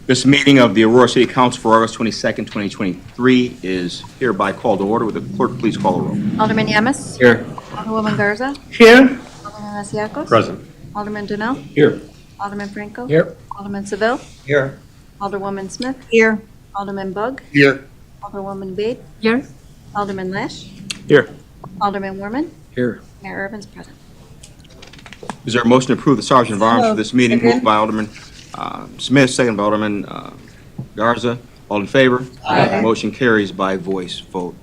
This meeting of the Aurora City Council for August 22nd, 2023 is hereby called to order. Would the clerk please call the roll? Alderman Yamas? Here. Alderwoman Garza? Here. Alderman Asiakos? Present. Alderman Donnell? Here. Alderman Franco? Here. Alderman Seville? Here. Alderwoman Smith? Here. Alderman Bug? Here. Alderwoman Bade? Here. Alderman Lash? Here. Alderman Warman? Here. Mayor Irvin's present. Is there a motion to approve the sergeant of arms for this meeting? Second. Moved by Alderman Smith, second by Alderman Garza. All in favor? Aye. Motion carries by voice vote.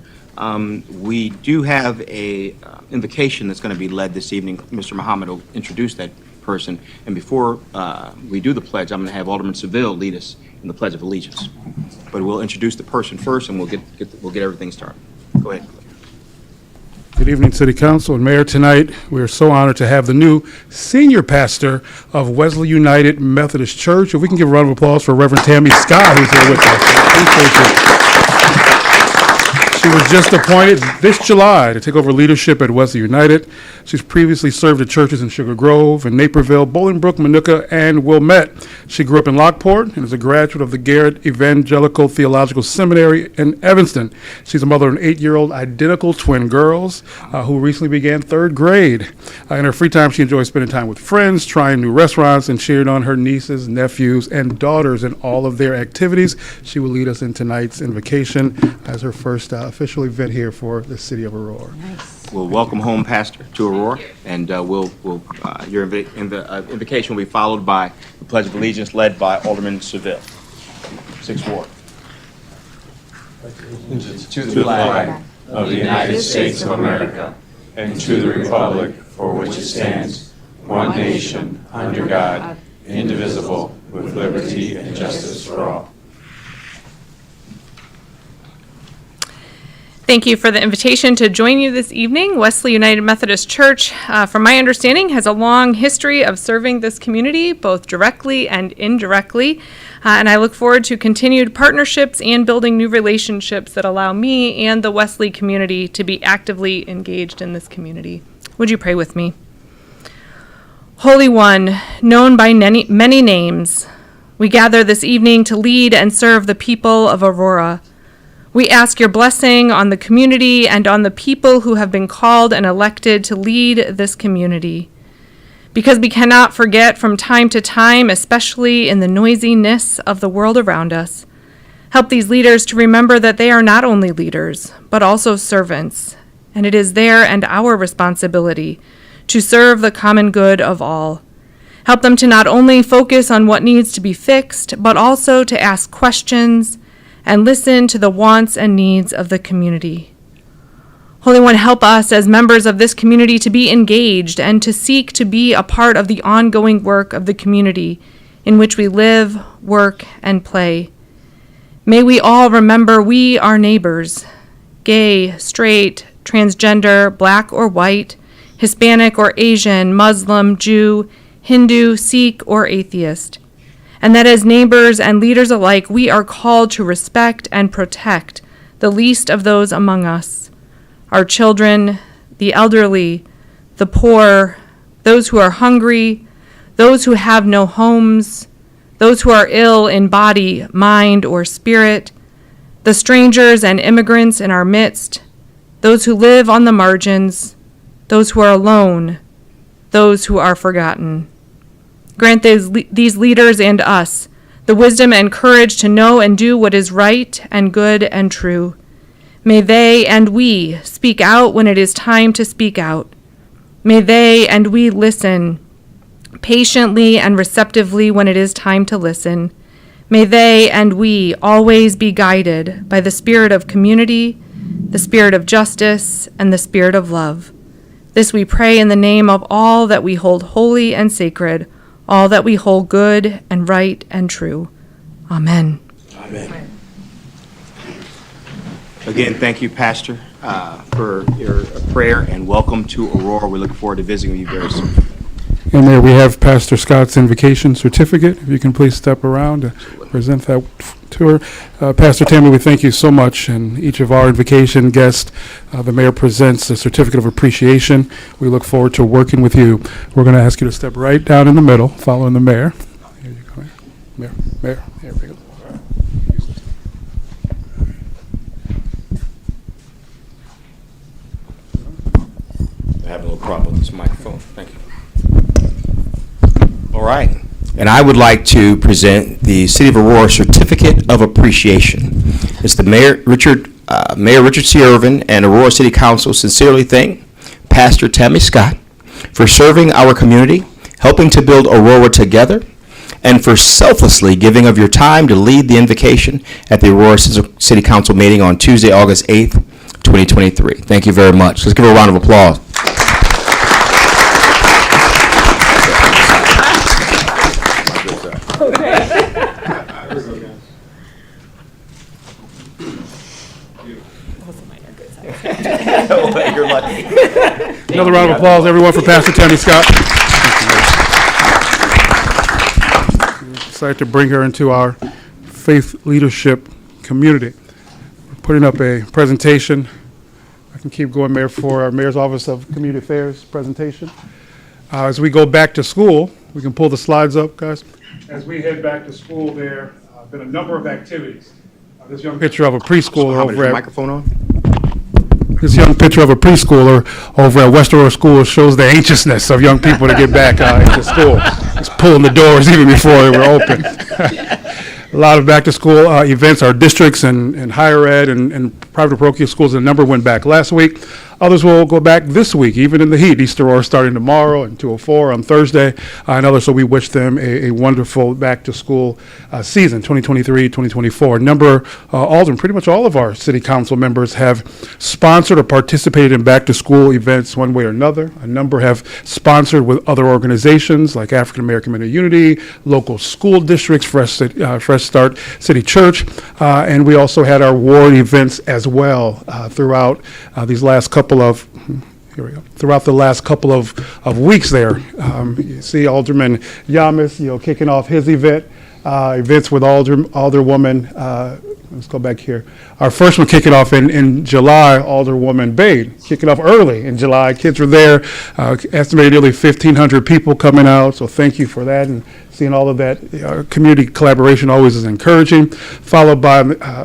We do have a invocation that's going to be led this evening. Mr. Muhammad will introduce that person. And before we do the pledge, I'm going to have Alderman Seville lead us in the Pledge of Allegiance. But we'll introduce the person first, and we'll get everything started. Go ahead. Good evening, City Council and Mayor. Tonight, we are so honored to have the new senior pastor of Wesley United Methodist Church. If we can give a round of applause for Reverend Tammy Scott, who's here with us. Appreciate you. She was just appointed this July to take over leadership at Wesley United. She's previously served at churches in Sugar Grove and Naperville, Bolingbrook, Manuka, and Wilmette. She grew up in Lockport and is a graduate of the Garrett Evangelical Theological Seminary in Evanston. She's a mother of an 8-year-old identical twin girls who recently began 3rd grade. In her free time, she enjoys spending time with friends, trying new restaurants, and cheering on her nieces, nephews, and daughters in all of their activities. She will lead us in tonight's invocation as her first official event here for the city of Aurora. We'll welcome home Pastor to Aurora, and your invocation will be followed by the Pledge of Allegiance led by Alderman Seville. 6th Ward. To the flag of the United States of America and to the republic for which it stands, one nation, under God, indivisible, with liberty and justice for all. Thank you for the invitation to join you this evening. Wesley United Methodist Church, from my understanding, has a long history of serving this community, both directly and indirectly. And I look forward to continued partnerships and building new relationships that allow me and the Wesley community to be actively engaged in this community. Would you pray with me? Holy One, known by many names, we gather this evening to lead and serve the people of Aurora. We ask your blessing on the community and on the people who have been called and elected to lead this community. Because we cannot forget from time to time, especially in the noisiness of the world around us, help these leaders to remember that they are not only leaders, but also servants, and it is their and our responsibility to serve the common good of all. Help them to not only focus on what needs to be fixed, but also to ask questions and listen to the wants and needs of the community. Holy One, help us as members of this community to be engaged and to seek to be a part of the ongoing work of the community in which we live, work, and play. May we all remember we are neighbors, gay, straight, transgender, black or white, Hispanic or Asian, Muslim, Jew, Hindu, Sikh, or atheist. And that as neighbors and leaders alike, we are called to respect and protect the least of those among us, our children, the elderly, the poor, those who are hungry, those who have no homes, those who are ill in body, mind, or spirit, the strangers and immigrants in our midst, those who live on the margins, those who are alone, those who are forgotten. Grant these leaders and us the wisdom and courage to know and do what is right and good and true. May they and we speak out when it is time to speak out. May they and we listen patiently and receptively when it is time to listen. May they and we always be guided by the spirit of community, the spirit of justice, and the spirit of love. This we pray in the name of all that we hold holy and sacred, all that we hold good and right and true. Amen. Amen. Again, thank you, Pastor, for your prayer, and welcome to Aurora. We look forward to visiting with you very soon. And Mayor, we have Pastor Scott's invocation certificate. If you can please step around to present that to her. Pastor Tammy, we thank you so much. And each of our invocation guests, the Mayor presents a certificate of appreciation. We look forward to working with you. We're going to ask you to step right down in the middle, following the Mayor. Here you go. Mayor, here we go. having a little problem with this microphone. Thank you. All right. And I would like to present the City of Aurora Certificate of Appreciation. It's the Mayor Richard C. Irvin and Aurora City Council sincerely thank Pastor Tammy Scott for serving our community, helping to build Aurora together, and for selflessly giving of your time to lead the invocation at the Aurora City Council meeting on Tuesday, August 8th, 2023. Thank you very much. Let's give her a round of applause. You're lucky. Another round of applause, everyone, for Pastor Tammy Scott. We're excited to bring her into our faith leadership community. We're putting up a presentation. I can keep going, Mayor, for our Mayor's Office of Community Affairs presentation. As we go back to school, we can pull the slides up, guys. As we head back to school, there have been a number of activities. This young picture of a preschooler Mohammed, is over your at microphone on? This young picture of a preschooler over at West Aurora School shows the anxiousness of young people to get back into school. It's pulling the doors even before they were open. A lot of back-to-school events. Our districts and higher ed and private parochial schools, a number went back last week. Others will go back this week, even in the heat. East Aurora starting tomorrow and 204 on Thursday, and others. So we wish them a wonderful back-to-school season, 2023-2024. A number, aldermen, pretty much all of our city council members have sponsored or participated in back-to-school events one way or another. A number have sponsored with other organizations like African American Men of Unity, local school districts, Fresh Start City Church, and we also had our ward events as well throughout these last couple of throughout the last couple of weeks there. You see Alderman Yamas, kicking off his events with Alderwoman, let's go back here. Our first one kicking off in July, Alderwoman Bade, kicking off early in July. Kids were there, estimated nearly 1,500 people coming out, so thank you for that. And seeing all of that community collaboration always is encouraging. Followed by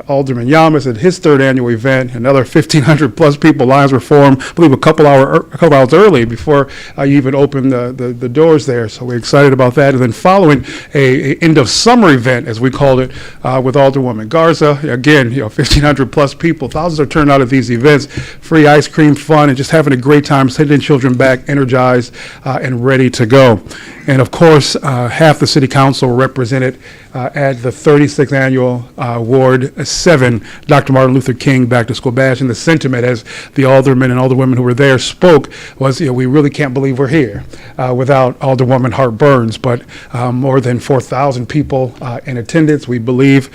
Alderman Yamas at his third annual event. Another 1,500 plus people. Lines were formed, I believe, a couple hours early before you even opened the doors there. So we're excited about that. And then following a end of summer event, as we called it, with Alderwoman Garza. Again, 1,500 plus people. Thousands are turned out at these events. Free ice cream, fun, and just having a great time. Sending children back energized and ready to go. And of course, half the city council represented at the 36th annual Ward 7 Dr. Martin Luther King Back to School Bash. And the sentiment, as the aldermen and alderwomen who were there spoke, was, we really can't believe we're here without Alderwoman Hart Burns. But more than 4,000 people in attendance. We believe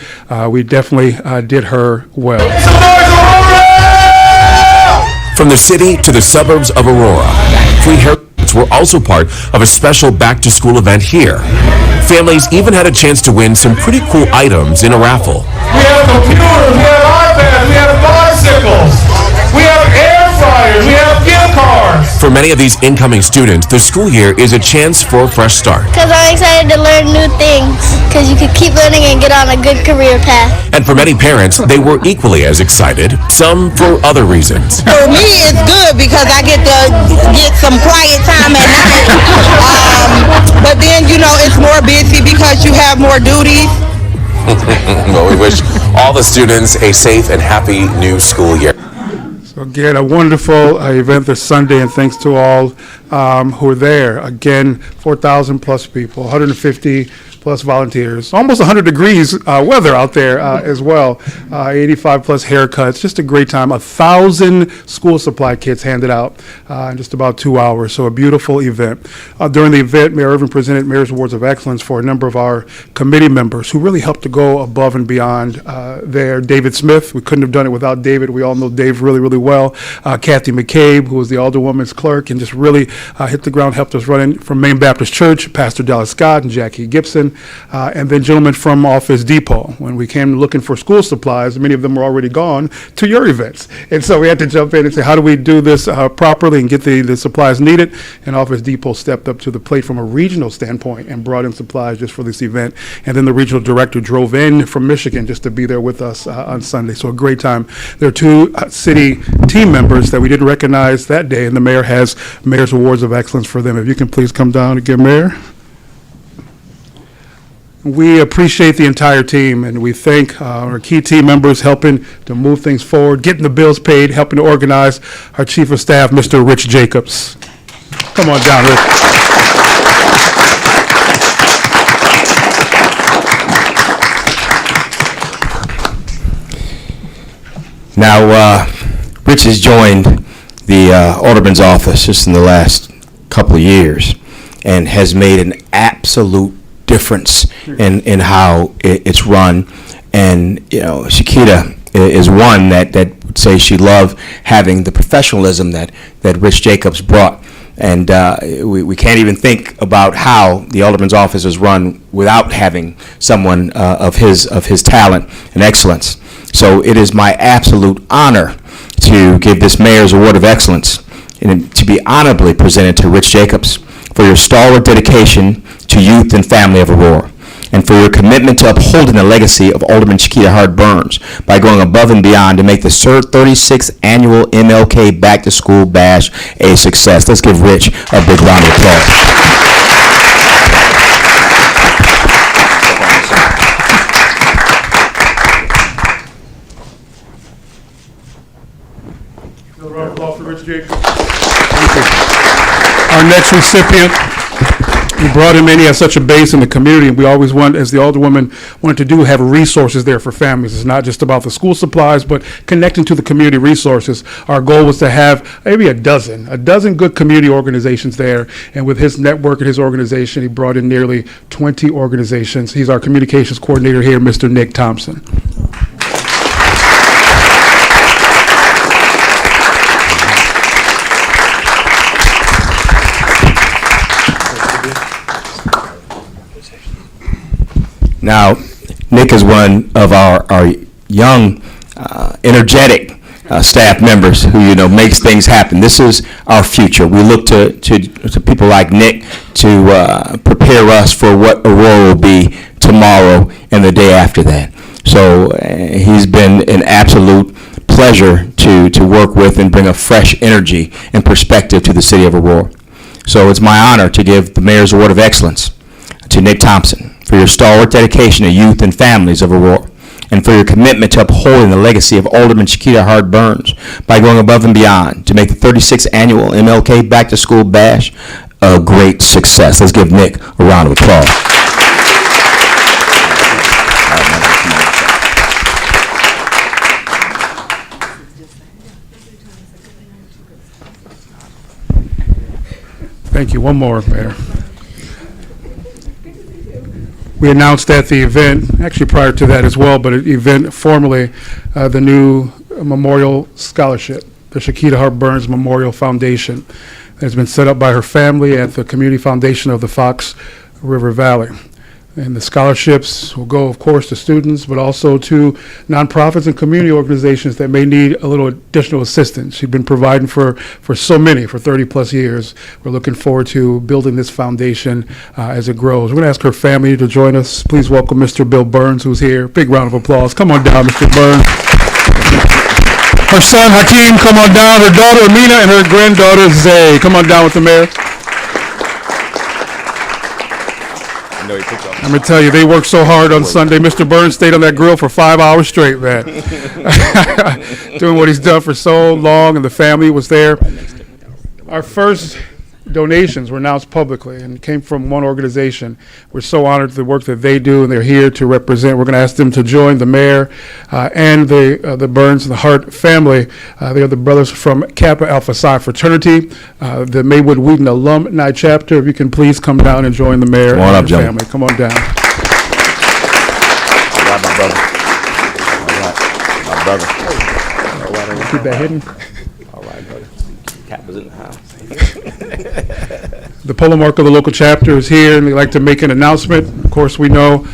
we definitely did her well. From the city to the suburbs of Aurora, free haircuts were also part of a special back-to-school event here. Families even had a chance to win some pretty cool items in a raffle. We have computers, we have iPads, we have bicycles, we have air fryers, we have gift cards. For many of these incoming students, the school year is a chance for a fresh start. Because I'm excited to learn new things, because you can keep learning and get on a good career path. And for many parents, they were equally as excited, some for other reasons. For me, it's good because I get to get some quiet time at night. But then, it's more busy because you have more duties. Well, we wish all the students a safe and happy new school year. So again, a wonderful event this Sunday, and thanks to all who were there. Again, 4,000 plus people, 150 plus volunteers, almost 100 degrees weather out there as well, 85 plus haircuts, just a great time. 1,000 school supply kits handed out in just about 2 hours, so a beautiful event. During the event, Mayor Irvin presented Mayor's Awards of Excellence for a number of our committee members who really helped to go above and beyond there. David Smith, we couldn't have done it without David. We all know Dave really, really well. Kathy McCabe, who was the Alderwoman's clerk and just really hit the ground, helped us run in from Main Baptist Church, Pastor Dallas Scott and Jackie Gibson. And then gentlemen from Office Depot. When we came looking for school supplies, many of them were already gone to your events. And so we had to jump in and say, how do we do this properly and get the supplies needed? And Office Depot stepped up to the plate from a regional standpoint and brought in supplies just for this event. And then the regional director drove in from Michigan just to be there with us on Sunday. So a great time. There are two city team members that we didn't recognize that day, and the mayor has Mayor's Awards of Excellence for them. If you can please come down and give Mayor. We appreciate the entire team, and we thank our key team members helping to move things forward, getting the bills paid, helping to organize. Our Chief of Staff, Mr. Rich Jacobs. Come on down, Rich. Now, Rich has joined the Alderman's office just in the last couple of years and has made an absolute difference in how it's run. And, you know, Shakita is one that would say she loved having the professionalism that Rich Jacobs brought. And we can't even think about how the Alderman's office is run without having someone of his talent and excellence. So it is my absolute honor to give this Mayor's Award of Excellence and to be honorably presented to Rich Jacobs for your stalwart dedication to youth and family of Aurora, and for your commitment to upholding the legacy of Alderman Shakita Hart Burns by going above and beyond to make the 36th annual MLK Back to School Bash a success. Let's give Rich a big round of applause. Another round of applause for Rich Jacobs. Our next recipient, we brought him in. He has such a base in the community, and we always want, as the Alderwoman wanted to do, have resources there for families. It's not just about the school supplies, but connecting to the community resources. Our goal was to have maybe a dozen good community organizations there, and with his network and his organization, he brought in nearly 20 organizations. He's our communications coordinator here, Mr. Nick Thompson. Now, Nick is one of our young, energetic staff members who, you know, makes things happen. This is our future. We look to people like Nick to prepare us for what Aurora will be tomorrow and the day after that. So he's been an absolute pleasure to work with and bring a fresh energy and perspective to the city of Aurora. So it's my honor to give the Mayor's Award of Excellence to Nick Thompson for your stalwart dedication to youth and families of Aurora, and for your commitment to upholding the legacy of Alderman Shakita Hart Burns by going above and beyond to make the 36th annual MLK Back to School Bash a great success. Let's give Nick a round of applause. Thank you. One more, Mayor. We announced at the event, actually prior to that as well, but at the event formally, the new memorial scholarship, the Shakita Hart Burns Memorial Foundation, has been set up by her family at the Community Foundation of the Fox River Valley. And the scholarships will go, of course, to students, but also to nonprofits and community organizations that may need a little additional assistance. She's been providing for so many for 30 plus years. We're looking forward to building this foundation as it grows. We're going to ask her family to join us. Please welcome Mr. Bill Burns, who's here. Big round of applause. Come on down, Mr. Burns. Her son, Hakeem, come on down. Her daughter, Amina, and her granddaughter, Zay. Come on down with the mayor. I'm going to tell you, they worked so hard on Sunday. Mr. Burns stayed on that grill for 5 hours straight, man. Doing what he's done for so long, and the family was there. Our first donations were announced publicly and came from one organization. We're so honored for the work that they do, and they're here to represent. We're going to ask them to join the mayor and the Burns and the Hart family. They are the brothers from Kappa Alpha Psi fraternity, the Maywood Wheaton alumni chapter. If you can please come down and join the mayor Come on and up, the gentlemen. family. Come on down. All right, my brother. All right, my brother. Keep that hidden. All right, brother. Kappa's in the house. The polo mark of the local chapter is here, and they'd like to make an announcement. Of course, we know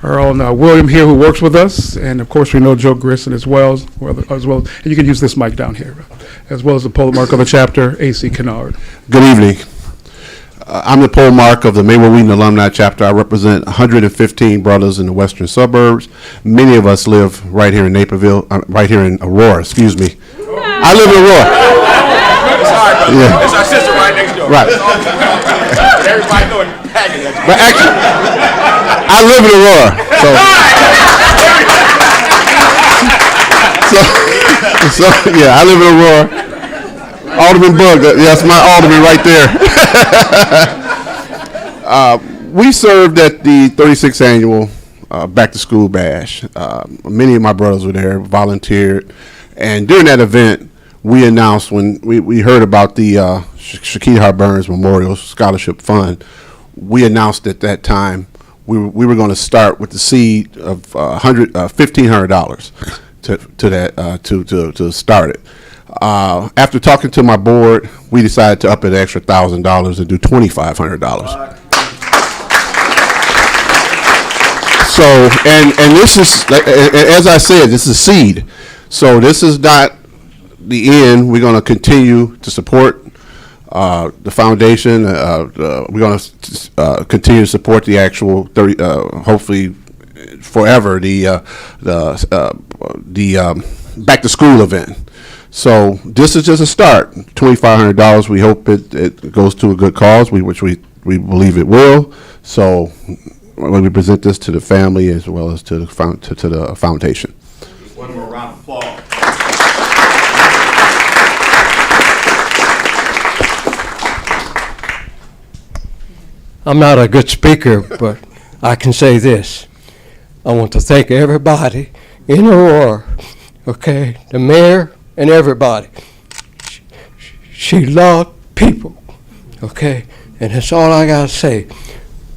our own William here, who works with us, and of course, we know Joe Grissom as well. And you can use this mic down here, as well as the polo mark of the chapter, A.C. Kennard. Good evening. I'm the pole mark of the Maywood Wheaton Alumni Chapter. I represent 115 brothers in the western suburbs. Many of us live right here in Naperville, right here in Aurora, excuse me. I live in Aurora. Sorry, brother. Yeah. It's our sister right next door. Right. Everybody know it. But actually, I live in Aurora. So yeah, I live in Aurora. Alderman Bug, that's my alderman right there. We served at the 36th annual Back to School Bash. Many of my brothers were there, volunteered, and during that event, we announced when we heard about the Shakita Burns Memorial Scholarship Fund. We announced at that time we were going to start with the seed of $1,500 to start it. After talking to my board, we decided to up it an extra $1,000 and do $2,500. So, and this is, as I said, this is seed. So this is not the end. We're going to continue to support the foundation. We're going to continue to support the actual, hopefully forever, the back to school event. So this is just a start. $2,500. We hope it goes to a good cause, which we believe it will. So when we present this to the family as well as to the foundation. One more round of applause. I'm not a good speaker, but I can say this. I want to thank everybody in Aurora, okay, the mayor and everybody. She loved people, okay, and that's all I got to say.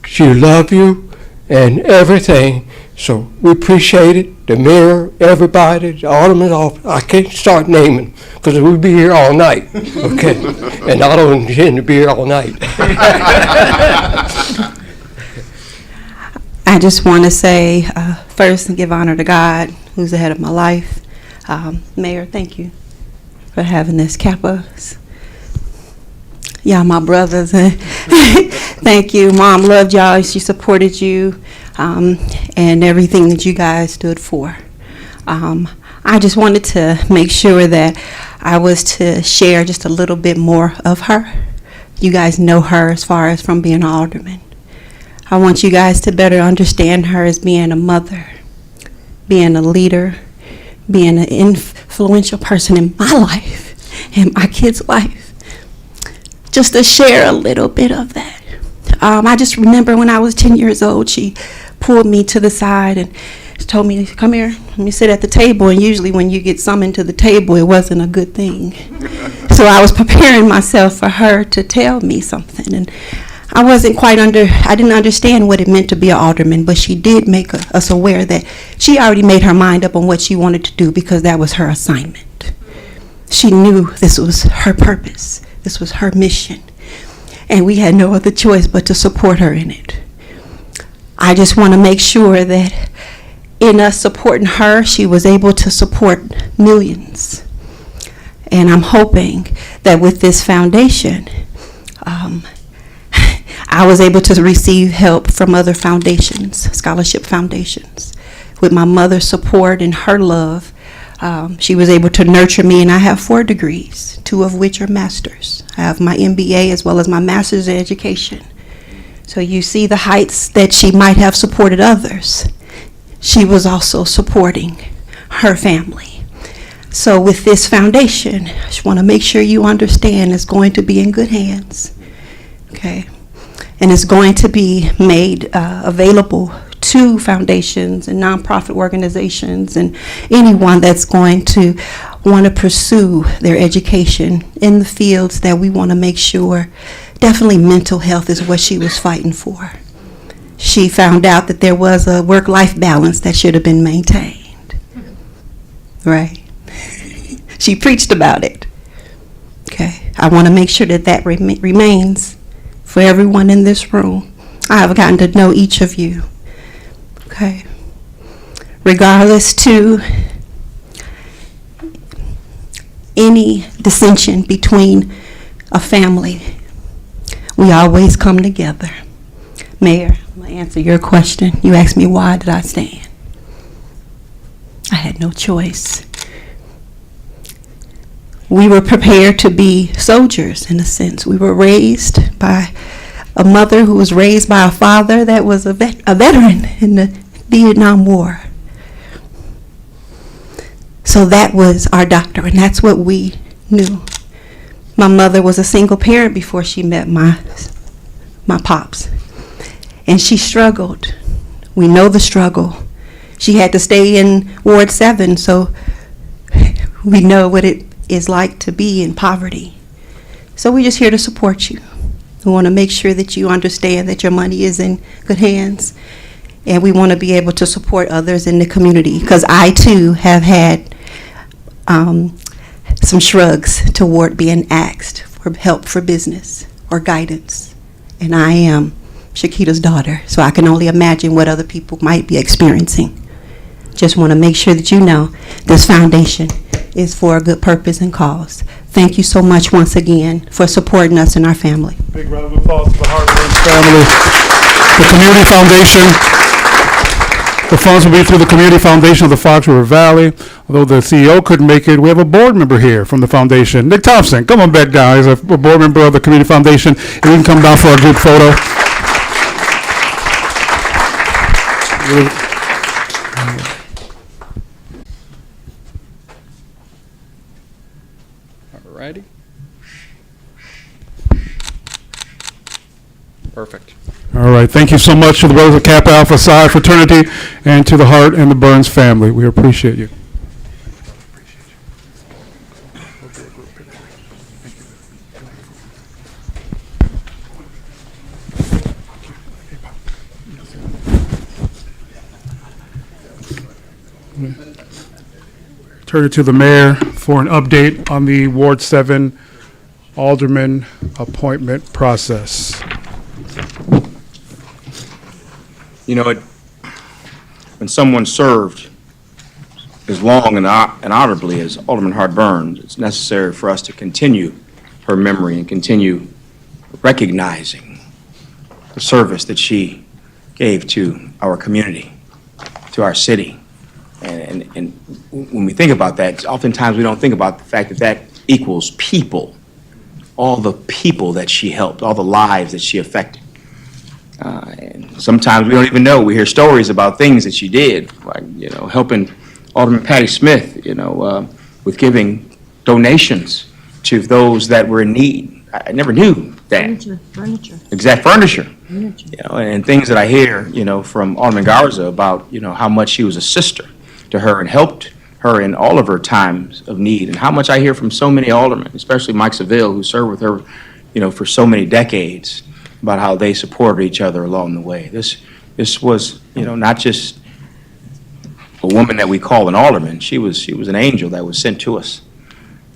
She loved you and everything, so we appreciate it. The mayor, everybody, the alderman's office. I can't start naming because we'll be here all night, okay, and I don't intend to be here all night. I just want to say first and give honor to God, who's the head of my life. Mayor, thank you for having this Kappa. Y'all my brothers. Thank you. Mom loved y'all. She supported you and everything that you guys stood for. I just wanted to make sure that I was to share just a little bit more of her. You guys know her as far as from being an alderman. I want you guys to better understand her as being a mother, being a leader, being an influential person in my life, in my kid's life. Just to share a little bit of that. I just remember when I was 10 years old, she pulled me to the side and told me, come here, let me sit at the table. And usually when you get summoned to the table, it wasn't a good thing. So I was preparing myself for her to tell me something. And I wasn't quite I didn't understand what it meant to be an alderman, but she did make us aware that she already made her mind up on what she wanted to do because that was her assignment. She knew this was her purpose. This was her mission. And we had no other choice but to support her in it. I just want to make sure that in us supporting her, she was able to support millions. And I'm hoping that with this foundation, I was able to receive help from other foundations, scholarship foundations. With my mother's support and her love, she was able to nurture me, and I have 4 degrees, 2 of which are masters. I have my MBA as well as my master's in education. So you see the heights that she might have supported others. She was also supporting her family. So with this foundation, I just want to make sure you understand it's going to be in good hands, okay? And it's going to be made available to foundations and nonprofit organizations and anyone that's going to want to pursue their education in the fields that we want to make sure. Definitely mental health is what she was fighting for. She found out that there was a work-life balance that should have been maintained, right? She preached about it. Okay, I want to make sure that that remains for everyone in this room. I have gotten to know each of you. Okay, regardless to any dissension between a family, we always come together. Mayor, I'm going to answer your question. You asked me why did I stand. I had no choice. we were prepared to be soldiers in a sense. We were raised by a mother who was raised by a father that was a veteran in the Vietnam War. So that was our doctor, and that's what we knew. My mother was a single parent before she met my pops, and she struggled. We know the struggle. She had to stay in Ward 7, so we know what it is like to be in poverty. So we're just here to support you. We want to make sure that you understand that your money is in good hands, and we want to be able to support others in the community, because I too have had some shrugs toward being asked for help for business or guidance. And I am Shakita's daughter, so I can only imagine what other people might be experiencing. Just want to make sure that you know this foundation is for a good purpose and cause. Thank you so much once again for supporting us and our family. Big round of applause to the Hardwoods family. The Community Foundation. The funds will be through the Community Foundation of the Fox River Valley. Although the CEO couldn't make it, we have a board member here from the foundation. Nick Thompson, come on back down. He's a board member of the Community Foundation. And you can come down for a group photo. All righty. Perfect. All right, thank you so much to the Brothers of Kappa Alpha Psi fraternity and to the Hart and the Burns family. We appreciate you. Turn it to the mayor for an update on the Ward 7 alderman appointment process. You know, when someone served as long and honorably as Alderman Hart Burns, it's necessary for us to continue her memory and continue recognizing the service that she gave to our community, to our city. And when we think about that, oftentimes we don't think about the fact that that equals people, all the people that she helped, all the lives that she affected. And sometimes we don't even know. We hear stories about things that she did, like, helping Alderman Patty Smith, with giving donations to those that were in need. I never knew that. Furniture. Exact furniture. And things that I hear, from Alderman Garza about, how much she was a sister to her and helped her in all of her times of need, and how much I hear from so many aldermen, especially Mike Seville, who served with her, for so many decades, about how they supported each other along the way. This was, not just a woman that we call an alderman. She was an angel that was sent to us.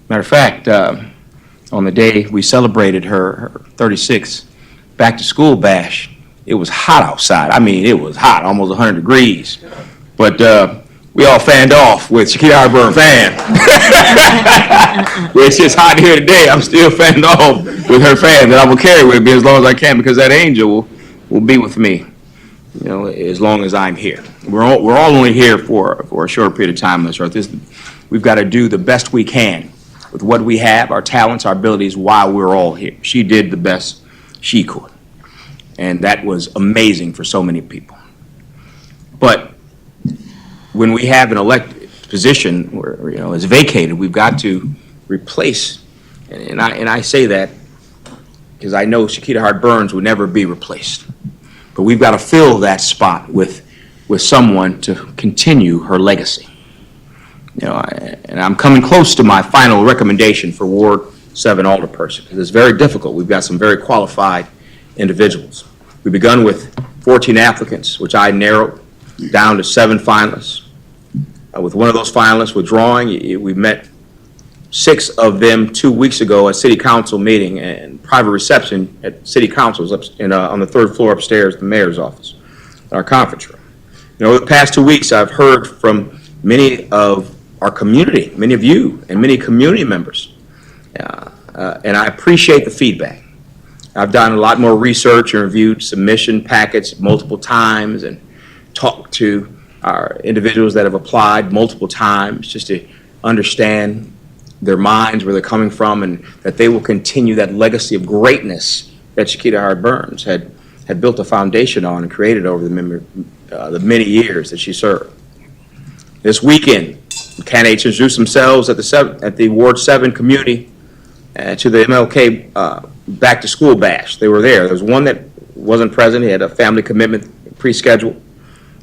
Matter of fact, on the day we celebrated her 36th back to school bash, it was hot outside. I mean, it was hot, almost 100 degrees. But we all fanned off with Shakita Harburn fan. It's just hot here today. I'm still fanned off with her fan that I will carry with me as long as I can, because that angel will be with me, as long as I'm here. We're all only here for a short period of time on this earth. We've got to do the best we can with what we have, our talents, our abilities, while we're all here. She did the best she could, and that was amazing for so many people. But when we have an elected position where it's vacated, we've got to replace, and I say that because I know Shakita Hart Burns would never be replaced, but we've got to fill that spot with someone to continue her legacy. And I'm coming close to my final recommendation for Ward 7 alderperson, because it's very difficult. We've got some very qualified individuals. We've begun with 14 applicants, which I narrowed down to 7 finalists. With one of those finalists withdrawing, we met 6 of them 2 weeks ago at City Council meeting and private reception at City Council's on the 3rd floor upstairs, the mayor's office, our conference room. Over the past 2 weeks, I've heard from many of our community, many of you, and many community members, and I appreciate the feedback. I've done a lot more research and reviewed submission packets multiple times and talked to our individuals that have applied multiple times just to understand their minds, where they're coming from, and that they will continue that legacy of greatness that Shakita Hart Burns had built a foundation on and created over the many years that she served. This weekend, candidates introduced themselves at the Ward 7 community to the MLK Back to School Bash. They were there. There was one that wasn't present. He had a family commitment pre-scheduled,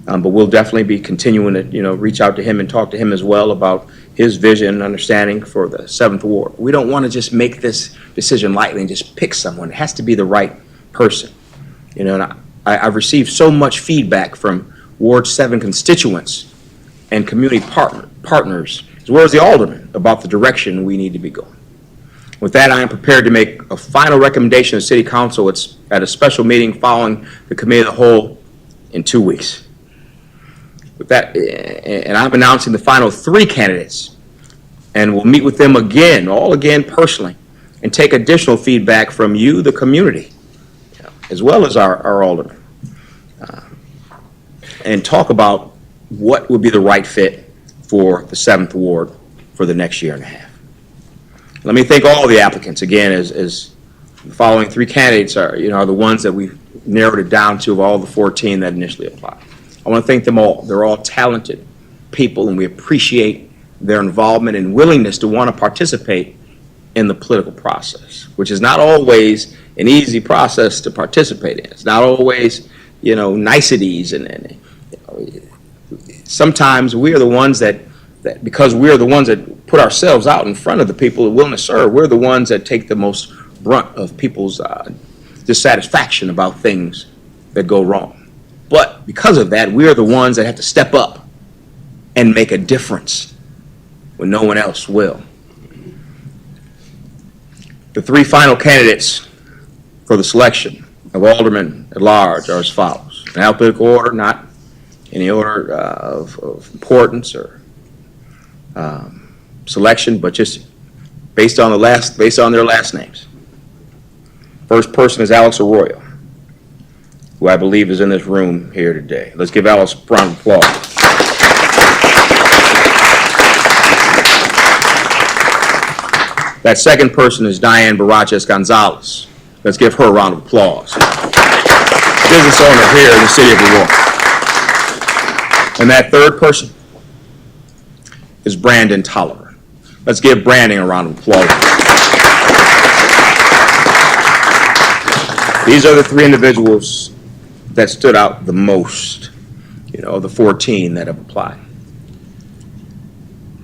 but we'll definitely be continuing to reach out to him and talk to him as well about his vision and understanding for the 7th Ward. We don't want to just make this decision lightly and just pick someone. It has to be the right person. And I've received so much feedback from Ward 7 constituents and community partners, as well as the aldermen, about the direction we need to be going. With that, I am prepared to make a final recommendation to City Council. It's at a special meeting following the Committee of the Whole in 2 weeks. With that, and I'm announcing the final 3 candidates, and we'll meet with them again, all again personally, and take additional feedback from you, the community, as well as our aldermen, and talk about what would be the right fit for the 7th Ward for the next year and a half. Let me thank all the applicants again, as the following 3 candidates are the ones that we narrowed it down to of all the 14 that initially applied. I want to thank them all. They're all talented people, and we appreciate their involvement and willingness to want to participate in the political process, which is not always an easy process to participate in. It's not always, niceties, and sometimes we are the ones that because we're the ones that put ourselves out in front of the people who are willing to serve, we're the ones that take the most brunt of people's dissatisfaction about things that go wrong. But because of that, we are the ones that have to step up and make a difference when no one else will. The 3 final candidates for the selection of aldermen at large are as follows. In alphabetical order, not any order of importance or selection, but just based on their last names. First person is Alex Aurora, who I believe is in this room here today. Let's give Alex a round of applause. That second person is Diane Barajas Gonzalez. Let's give her a round of applause. Business owner here in the city of Aurora. And that third person is Brandon Tolliver. Let's give Brandon a round of applause. These are the 3 individuals that stood out the most, the 14 that have applied.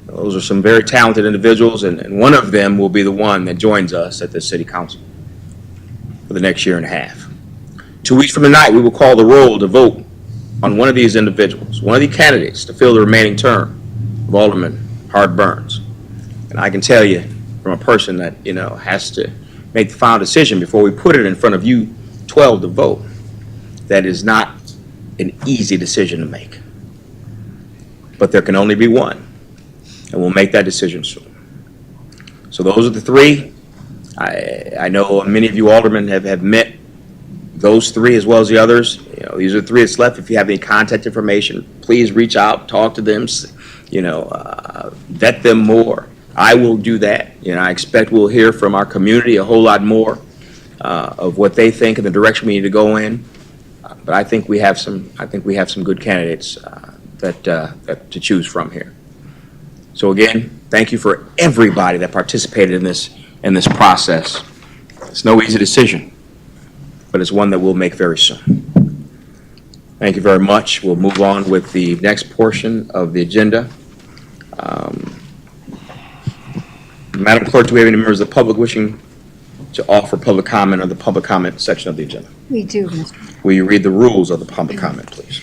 Those are some very talented individuals, and one of them will be the one that joins us at the City Council for the next year and a half. 2 weeks from tonight, we will call the roll to vote on one of these individuals, one of the candidates to fill the remaining term of Alderman Hart Burns. And I can tell you from a person that, has to make the final decision before we put it in front of you 12 to vote, that is not an easy decision to make. But there can only be one, and we'll make that decision soon. So those are the 3. I know many of you aldermen have met those 3 as well as the others. These are the 3 that's left. If you have any contact information, please reach out, talk to them, vet them more. I will do that. I expect we'll hear from our community a whole lot more of what they think and the direction we need to go in. But I think we have some good candidates that to choose from here. So again, thank you for everybody that participated in this process. It's no easy decision, but it's one that we'll make very soon. Thank you very much. We'll move on with the next portion of the agenda. Madam Clerk, do we have any members of the public wishing to offer public comment on the public comment section of the agenda? We do, Mr. Will you read the rules of the public comment, please?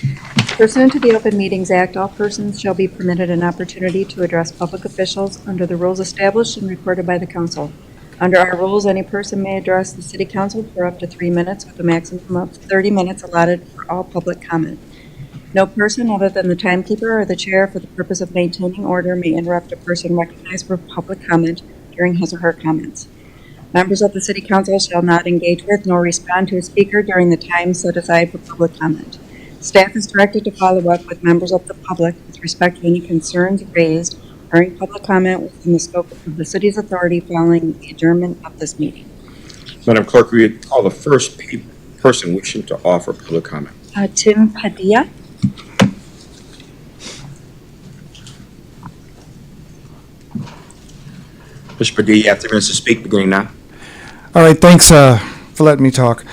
Pursuant to the Open Meetings Act, all persons shall be permitted an opportunity to address public officials under the rules established and recorded by the council. Under our rules, any person may address the City Council for up to 3 minutes with a maximum of 30 minutes allotted for all public comment. No person other than the timekeeper or the chair for the purpose of maintaining order may interrupt a person recognized for public comment during his or her comments. Members of the City Council shall not engage with nor respond to a speaker during the time set aside for public comment. Staff is directed to follow up with members of the public with respect to any concerns raised During public comment within the scope of the city's authority following the adjournment of this meeting. Madam Clerk, will you call the first person wishing to offer public comment? Tim Padilla. Mr. Padilla, you have 3 minutes to speak, beginning now. All right, thanks for letting me talk.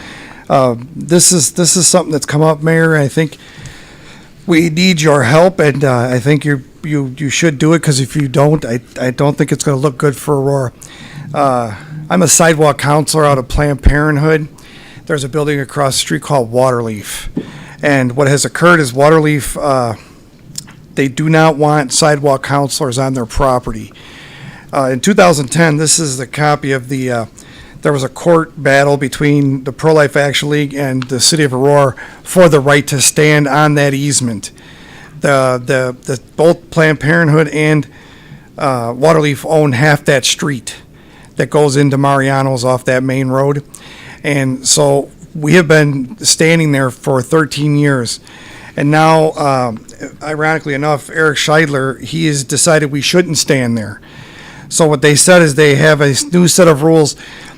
This is something that's come up, Mayor. I think we need your help, and I think you should do it, because if you don't, I don't think it's going to look good for Aurora. I'm a sidewalk counselor out of Planned Parenthood. There's a building across the street called Waterleaf, and what has occurred is Waterleaf, they do not want sidewalk counselors on their property. In 2010, this is the copy of the, there was a court battle between the Pro-Life Action League and the city of Aurora for the right to stand on that easement. Both Planned Parenthood and Waterleaf own half that street that goes into Mariano's off that main road. And so we have been standing there for 13 years. And now, ironically enough, Eric Scheidler, he has decided we shouldn't stand there. So what they said is they have a new set of rules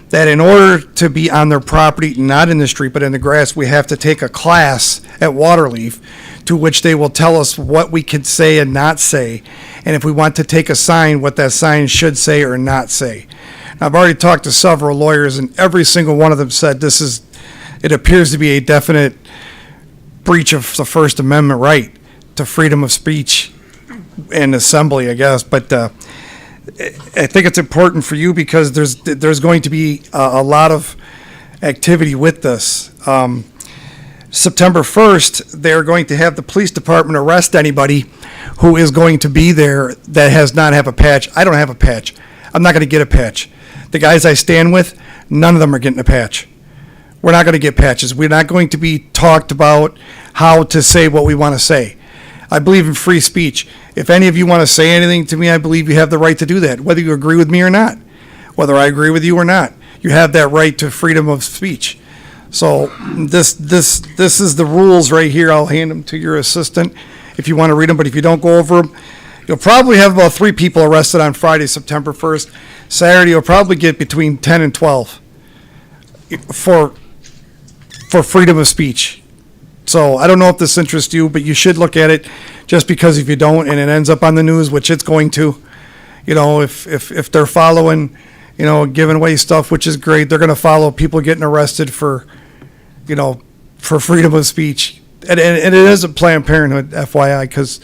that in order to be on their property, not in the street, but in the grass, we have to take a class at Waterleaf, to which they will tell us what we can say and not say. And if we want to take a sign, what that sign should say or not say. Now, I've already talked to several lawyers, and every single one of them said it appears to be a definite breach of the First Amendment right to freedom of speech and assembly, I guess. But I think it's important for you, because there's going to be a lot of activity with this. September 1st, they're going to have the police department arrest anybody who is going to be there that has not have a patch. I don't have a patch. I'm not going to get a patch. The guys I stand with, none of them are getting a patch. We're not going to get patches. We're not going to be talked about how to say what we want to say. I believe in free speech. If any of you want to say anything to me, I believe you have the right to do that, whether you agree with me or not, whether I agree with you or not. You have that right to freedom of speech. So this is the rules right here. I'll hand them to your assistant if you want to read them, but if you don't go over them, you'll probably have about 3 people arrested on Friday, September 1st. Saturday, you'll probably get between 10 and 12 for freedom of speech. So I don't know if this interests you, but you should look at it, just because if you don't and it ends up on the news, which it's going to, if they're following, giving away stuff, which is great, they're going to follow people getting arrested for freedom of speech. And it is a Planned Parenthood, FYI, because,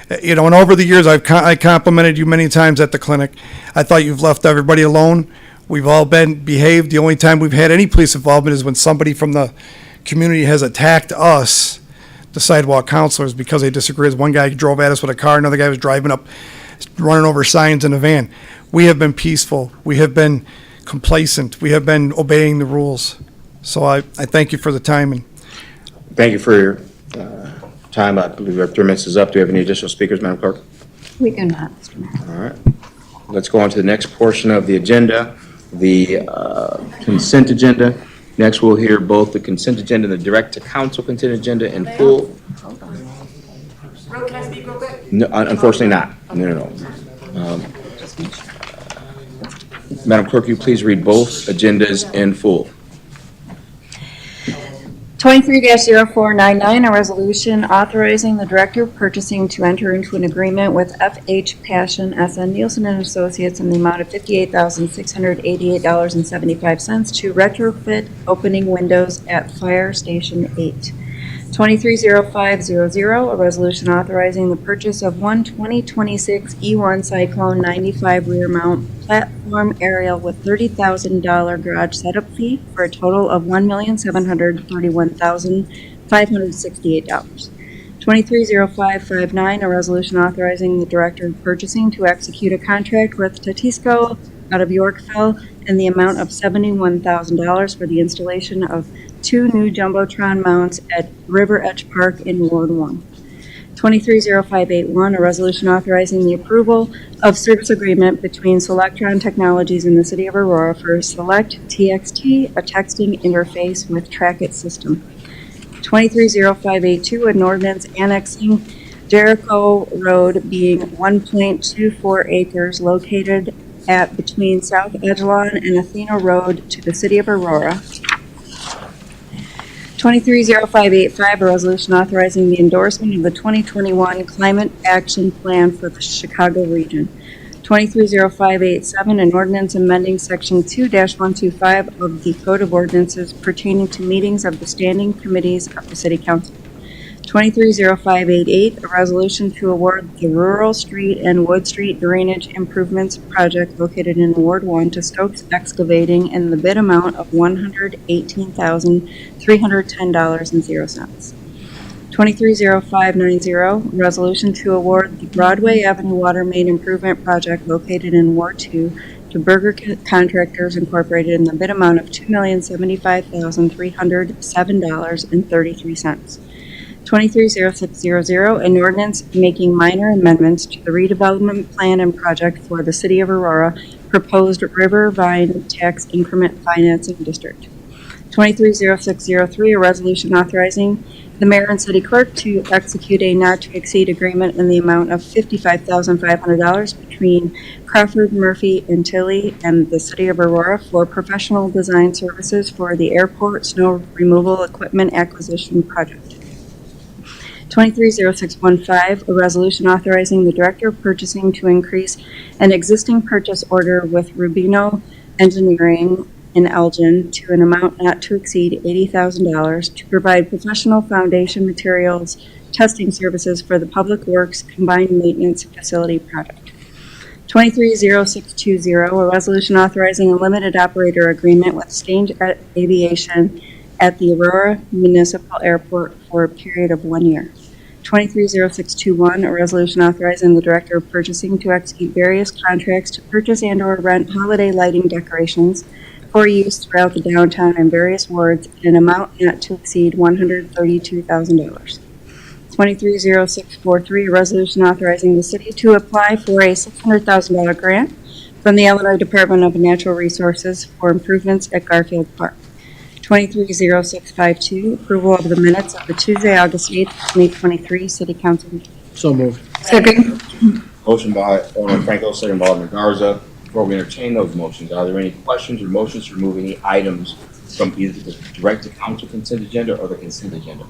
and over the years, I complimented you many times at the clinic. I thought you've left everybody alone. We've all been behaved. The only time we've had any police involvement is when somebody from the community has attacked us, the sidewalk counselors, because they disagree. One guy drove at us with a car, another guy was driving up, running over signs in a van. We have been peaceful. We have been complacent. We have been obeying the rules. So I thank you for the time. And Thank you for your time. I believe our 3 minutes is up. Do we have any additional speakers, Madam Clerk? We do not, Mr. Mayor. All right. Let's go on to the next portion of the agenda, the consent agenda. Next, we'll hear both the consent agenda and the direct-to-council consent agenda in full. Can I speak real quick? No, unfortunately not. No. Madam Clerk, will you please read both agendas in full? 23-0499, a resolution authorizing the Director of Purchasing to enter into an agreement with FH Passion SN Nielsen and Associates in the amount of $58,688.75 to retrofit opening windows at Fire Station 8. 23-0500, a resolution authorizing the purchase of one 2026 E1 Cyclone 95 rear mount platform aerial with $30,000 garage setup fee for a total of $1,731,568. 23-0559, a resolution authorizing the Director of Purchasing to execute a contract with Tatisco out of Yorkville in the amount of $71,000 for the installation of 2 new Jumbotron mounts at River Edge Park in Ward 1. 23-0581, a resolution authorizing the approval of service agreement between Selectron Technologies and the City of Aurora for Select TXT, a texting interface with Trackit system. 23-0582, an ordinance annexing Jericho Road being 1.24 acres located at between South Edgelon and Athena Road to the city of Aurora. 230585, a resolution authorizing the endorsement of the 2021 Climate Action Plan for the Chicago region. 230587, an ordinance amending Section 2-125 of the Code of Ordinances pertaining to meetings of the standing committees of the City Council. 230588, a resolution to award the Rural Street and Wood Street Drainage Improvements Project located in Ward 1 to Stokes Excavating in the bid amount of $118,310.00. 230590, a resolution to award the Broadway Avenue Water Main Improvement Project located in Ward 2 to Berger Contractors Incorporated in the bid amount of $2,075,307.33. 230600, an ordinance making minor amendments to the redevelopment plan and project for the City of Aurora proposed River Vine Tax Increment Financing District. 230603, a resolution authorizing the mayor and city clerk to execute a not-to-exceed agreement in the amount of $55,500 between Crawford, Murphy, and Tilly and the City of Aurora for professional design services for the airport snow removal equipment acquisition project. 230615, a resolution authorizing the Director of Purchasing to increase an existing purchase order with Rubino Engineering in Elgin to an amount not to exceed $80,000 to provide professional foundation materials testing services for the Public Works Combined Maintenance Facility project. 230620, a resolution authorizing a limited operator agreement with Stange Aviation at the Aurora Municipal Airport for a period of 1 year. 230621, a resolution authorizing the Director of Purchasing to execute various contracts to purchase and/or rent holiday lighting decorations for use throughout the downtown and various wards in an amount not to exceed $132,000. 230643, a resolution authorizing the city to apply for a $600,000 grant from the Illinois Department of Natural Resources for improvements at Garfield Park. 230652, approval of the minutes of the Tuesday, August 8th, 2023 City Council meeting. So moved. Second. Motion by Alderman Franco, second by Alderman Garza. Before we entertain those motions, are there any questions or motions to remove any items from either the direct to council consent agenda or the consent agenda?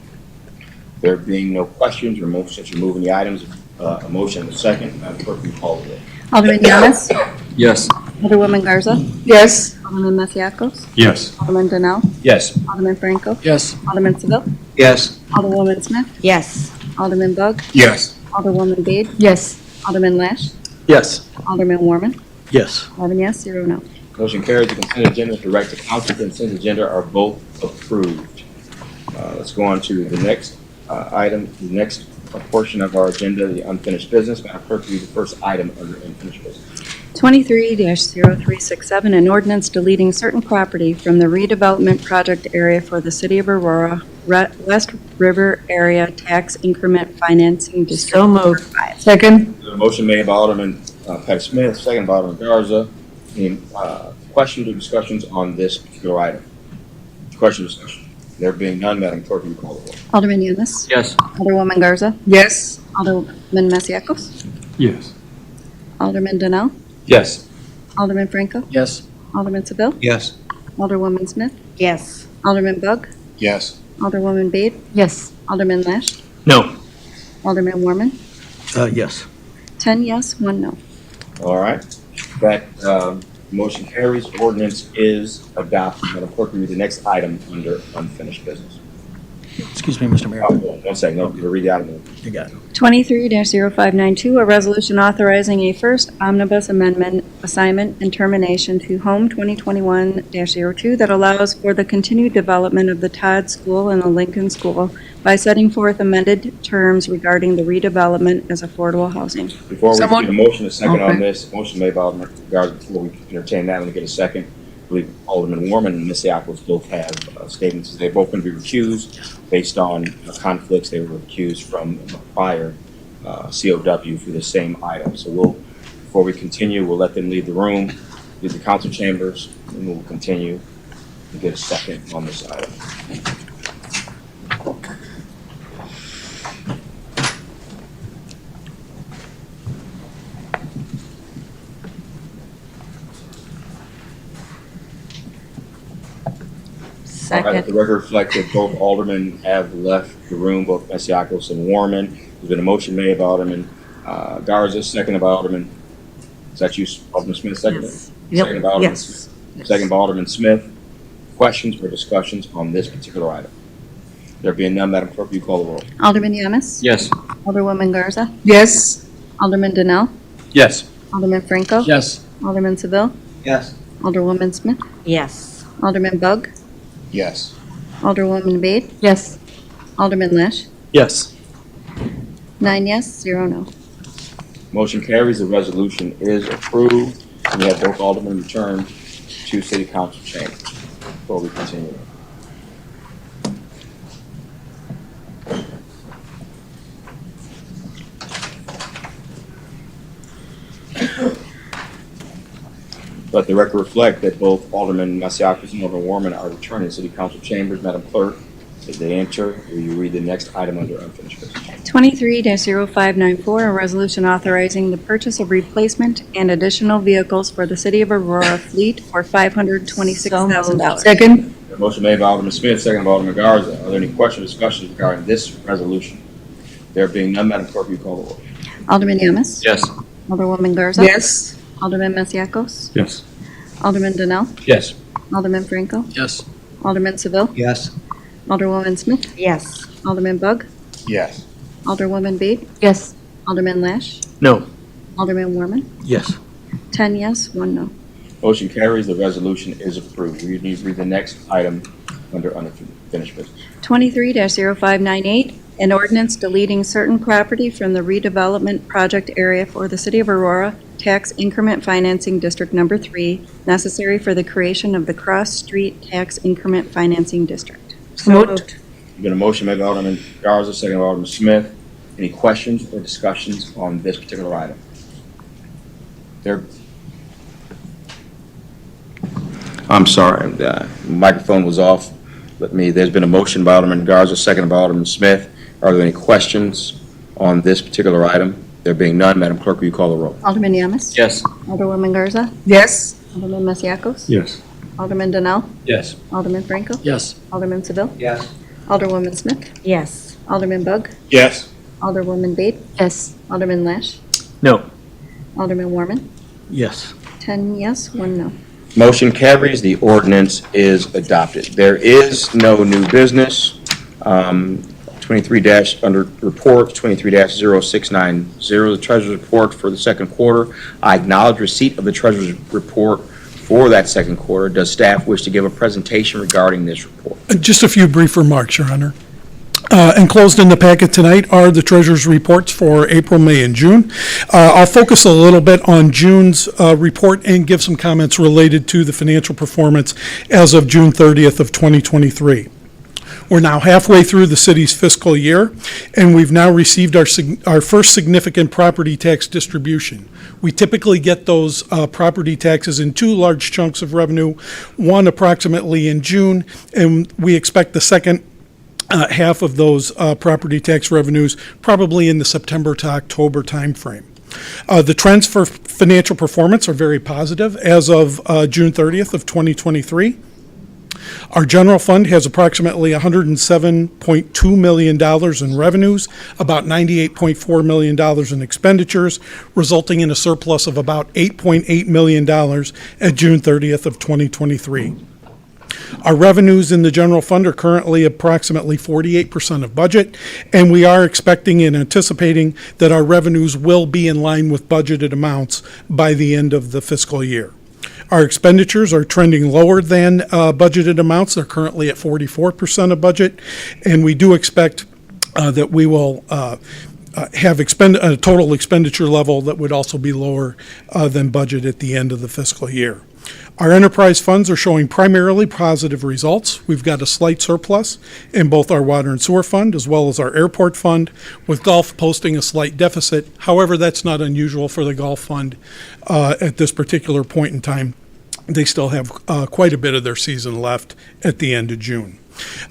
There being no questions or motions to remove any items, a motion and a second, Madam Clerk, will you call the roll? Alderman Yamas? Yes. Alderwoman Garza? Yes. Alderman Masiacos? Yes. Alderman Donnell? Yes. Alderman Franco? Yes. Alderman Seville? Yes. Alderwoman Smith? Yes. Alderman Bug? Yes. Alderwoman Bade? Yes. Alderman Lash? Yes. Alderman Warman? Yes. 11 yes, 0 no. Motion carried. The consent agenda and direct to council consent agenda are both approved. Let's go on to the next item, the next portion of our agenda, the unfinished business. Madam Clerk, read the first item under unfinished business. 23-0367, an ordinance deleting certain property from the redevelopment project area for the City of Aurora, West River Area Tax Increment Financing District. So moved. 5. Second. The motion made by Alderman Patty Smith, second by Alderman Garza. Any questions or discussions on this particular item? Question or discussion? There being none, Madam Clerk, will you call the roll? Alderman Yamas? Yes. Alderwoman Garza? Yes. Alderman Masiacos? Yes. Alderman Donnell? Yes. Alderman Franco? Yes. Alderman Seville? Yes. Alderwoman Smith? Yes. Alderman Bug? Yes. Alderwoman Bade? Yes. Alderman Lash? No. Alderman Warman? Yes. 10 yes, 1 no. All right. That motion carries. Ordinance is adopted. Madam Clerk, read the next item under unfinished business. Excuse me, Mr. Mayor. 1 second. No, you read the item. You got it. 23-0592, a resolution authorizing a first omnibus amendment, assignment, and termination to Home 2021-02 that allows for the continued development of the Todd School and the Lincoln School by setting forth amended terms regarding the redevelopment as affordable housing. Before we get a motion, a second on Okay. this, motion made by Alderman Garza. Before we entertain that, let me get a second. I believe Alderman Warman and Ms. Yakos both have statements. They're both going to be recused based on conflicts. They were recused from a prior COW for the same item. So before we continue, we'll let them leave the room, leave the council chambers, and we'll continue to get a second on this item. All right, let the record reflect that both aldermen have left the room, both Masiacos and Warman. There's been a motion made by Alderman Garza, seconded by Alderman, is that you, Alderman Smith, seconded? Yes. Seconded by Alderman Yes. Smith. Seconded by Alderman Smith. Questions or discussions on this particular item? There being none, Madam Clerk, will you call the roll? Alderman Yamas? Yes. Alderwoman Garza? Yes. Alderman Donnell? Yes. Alderman Franco? Yes. Alderman Seville? Yes. Alderwoman Smith? Yes. Alderman Bug? Yes. Alderwoman Bade? Yes. Alderman Lash? Yes. 9 yes, 0 no. Motion carries. The resolution is approved. And we have both aldermen return to City Council chamber before we continue. Let the record reflect that both Alderman Masiacos and Alderman Warman are returning to City Council chambers. Madam Clerk, as they enter, will you read the next item under unfinished business? 23-0594, a resolution authorizing the purchase of replacement and additional vehicles for the City of Aurora fleet for $526,000. Second. A motion made by Alderman Smith, second by Alderman Garza. Are there any questions or discussions regarding this resolution? There being none, Madam Clerk, will you call the roll? Alderman Yamas? Yes. Alderwoman Garza? Yes. Alderman Masiacos? Yes. Alderman Donnell? Yes. Alderman Franco? Yes. Alderman Seville? Yes. Alderwoman Smith? Yes. Alderman Bug? Yes. Alderwoman Bade? Yes. Alderman Lash? No. Alderman Warman? Yes. 10 yes, 1 no. Motion carries. The resolution is approved. We need to read the next item under unfinished business. 23-0598, an ordinance deleting certain property from the redevelopment project area for the City of Aurora, Tax Increment Financing District Number 3, necessary for the creation of the Cross Street Tax Increment Financing District. So moved. Been a motion made by Alderman Garza, second by Alderman Smith. Any questions or discussions on this particular item? There. I'm sorry, the microphone was off. There's been a motion by Alderman Garza, second by Alderman Smith. Are there any questions on this particular item? There being none, Madam Clerk, will you call the roll? Alderman Yamas? Yes. Alderwoman Garza? Yes. Alderman Masiacos? Yes. Alderman Donnell? Yes. Alderman Franco? Yes. Alderman Seville? Yes. Alderwoman Smith? Yes. Alderman Bug? Yes. Alderwoman Bade? Yes. Alderman Lash? No. Alderman Warman? Yes. 10 yes, 1 no. Motion carries. The ordinance is adopted. There is no new business. 23- under reports, 23-0690, the treasurer's report for the second quarter. I acknowledge receipt of the treasurer's report for that second quarter. Does staff wish to give a presentation regarding this report? Just a few brief remarks, Your Honor. Enclosed in the packet tonight are the treasurer's reports for April, May, and June. I'll focus a little bit on June's report and give some comments related to the financial performance as of June 30th of 2023. We're now halfway through the city's fiscal year, and we've now received our first significant property tax distribution. We typically get those property taxes in two large chunks of revenue, one approximately in June, and we expect the second half of those property tax revenues probably in the September to October timeframe. The trends for financial performance are very positive as of June 30th of 2023. Our general fund has approximately $107.2 million in revenues, about $98.4 million in expenditures, resulting in a surplus of about $8.8 million at June 30th of 2023. Our revenues in the general fund are currently approximately 48% of budget, and we are expecting and anticipating that our revenues will be in line with budgeted amounts by the end of the fiscal year. Our expenditures are trending lower than budgeted amounts. They're currently at 44% of budget, and we do expect that we will have a total expenditure level that would also be lower than budget at the end of the fiscal year. Our enterprise funds are showing primarily positive results. We've got a slight surplus in both our water and sewer fund as well as our airport fund, with golf posting a slight deficit. However, that's not unusual for the golf fund at this particular point in time. They still have quite a bit of their season left at the end of June.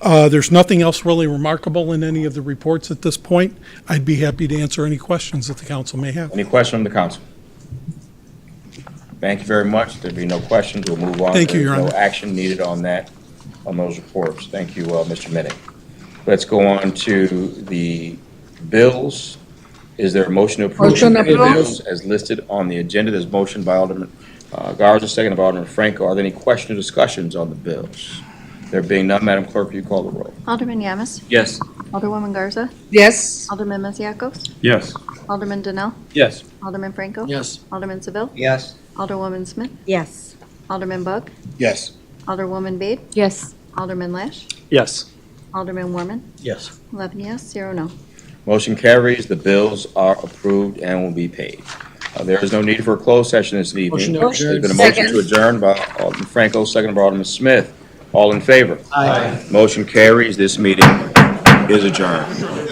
There's nothing else really remarkable in any of the reports at this point. I'd be happy to answer any questions that the council may have. Any question from the council? Thank you very much. There'll be no questions. We'll move on. Thank you, Your There's Honor. no action needed on that on those reports. Thank you, Mr. Minnick. Let's go on to the bills. Is there a motion to approve Motion the approved. bills as listed on the agenda? There's motion by Alderman Garza, second by Alderman Franco. Are there any questions or discussions on the bills? There being none, Madam Clerk, will you call the roll? Alderman Yamas? Yes. Alderwoman Garza? Yes. Alderman Masiacos? Yes. Alderman Donnell? Yes. Alderman Franco? Yes. Alderman Seville? Yes. Alderwoman Smith? Yes. Alderman Bug? Yes. Alderwoman Bade? Yes. Alderman Lash? Yes. Alderman Warman? Yes. 11 yes, 0 no. Motion carries. The bills are approved and will be paid. There is no need for a closed session this evening. Motion to There's adjourn. been a motion to Second. adjourn by Alderman Franco, second by Alderman Smith. All in favor? Aye. Motion carries. This meeting is adjourned.